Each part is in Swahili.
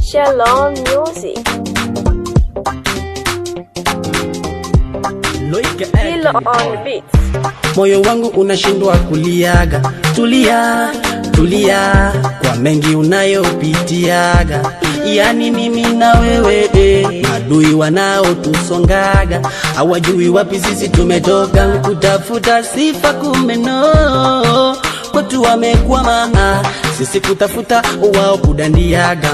Shalom Music. Hilo on beats. Moyo wangu unashindwa kuliaga. Tulia, tulia, kwa mengi unayopitiaga. Yani mimi na wewe adui wanao tusongaga. Hawajui wapi sisi tumetoka, kutafuta sifa kumeno. Watu wamekwama, sisi kutafuta wao kudandiaga.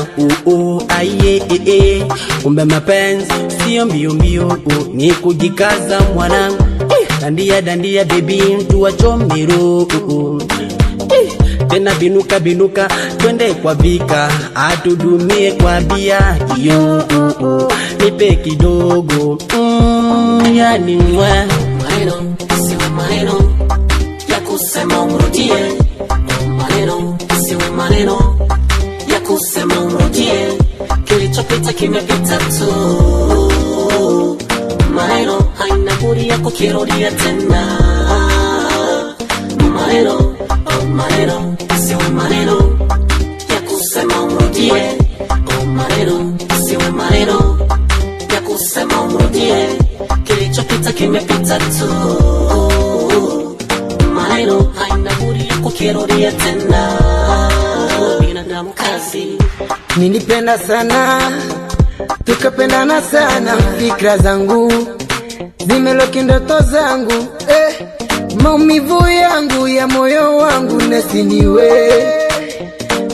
Aye, kumbe mapenzi sio mbio mbio, ni kujikaza mwanangu. Dandia dandia baby tuwachomero. Tena binuka binuka twende kwa vika, atudumie kwa bia yo. Nipe kidogo yani mwa maneno siwe maneno ya kusema umrudie. Maneno siwe maneno ya kusema umrudie. Kilichopita kimepita tu. Maneno haina budi ya kukirudia tena. Maneno, maneno siwe maneno ya kusema umrudie. Maneno siwe maneno ya kusema umrudie. Kilichopita kimepita tu. Maneno haina budi ya kukirudia tena. Binadamu kazi. Nilipenda sana, tukapendana sana. Fikra zangu zimeloki ndoto zangu, maumivu yangu ya moyo wangu nesiniwe.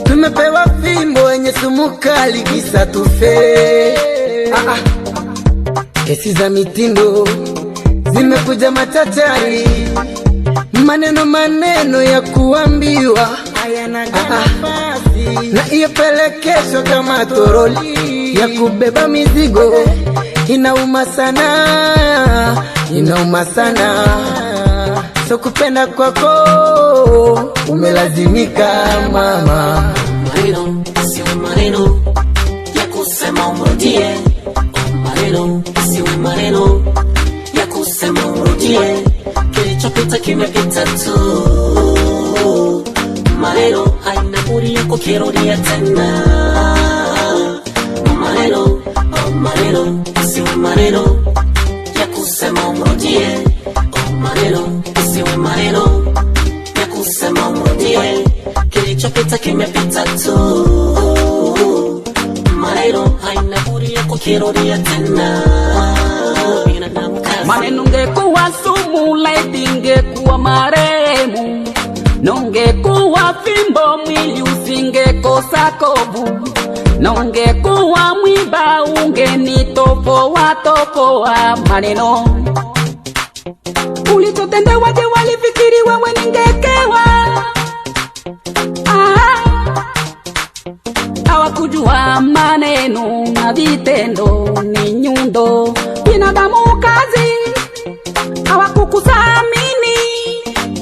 Tumepewa fimbo yenye sumu kali kisa tufe. Kesi za mitindo zimekuja machachari. Maneno ya kuambiwa hayana nafasi, na iyo pelekesho kama toroli ya kubeba mizigo. Inauma sana, inauma sana. So kupenda kwako umelazimika mama. Maneno siwe maneno ya kusema umrudie. Maneno siwe maneno ya kusema umrudie. Kilichopita kimepita tu. Maneno haina budi ya kukirudia tena. Maneno, maneno siwe maneno ya kusema umrudie. Maneno siwe maneno ya kusema umrudie. Kilichopita kimepita tu. Maneno haina budi ya kukirudia tena. Binadamu kazi. Maneno ngekuwa sumu, laiti ngekuwa maremu. Nongekuwa fimbo, mwili usingekosa kovu. Nongekuwa mwiba, ungenitopoa topoa. Maneno ulichotendewa, je walifikiri wewe ningekewa? Hawakujua maneno na vitendo ni nyundo. Binadamu kazi, hawakukusamini,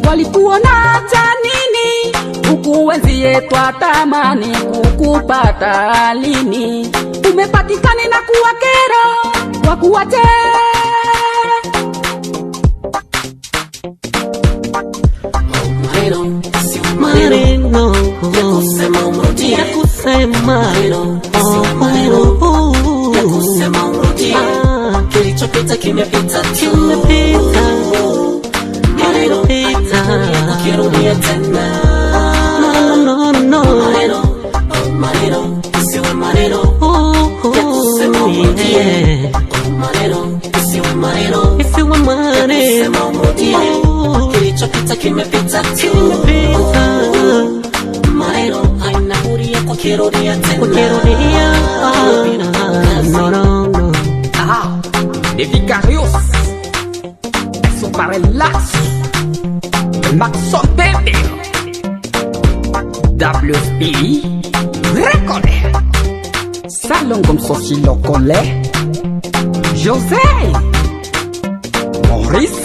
walikuona janini. Ukuwenzie twatamani kukupata lini. Umepatikane na kuwa kero, wakuwache. Maneno siwe maneno ya kusema umrudie. Ya kusema maneno siwe maneno ya kusema umrudie. Kilichopita kimepita tu. Maneno haina kukirudia tena. Maneno, maneno siwe maneno ya kusema umrudie. Maneno siwe maneno ya kusema umrudie. Kilichopita kimepita tu. Maneno haina budi ya kukirudia tena. Les Vicarios, elles sont par relax. Maxon Bébé, WSP, reconnaît. Salon comme ceci le connaît. José, Maurice.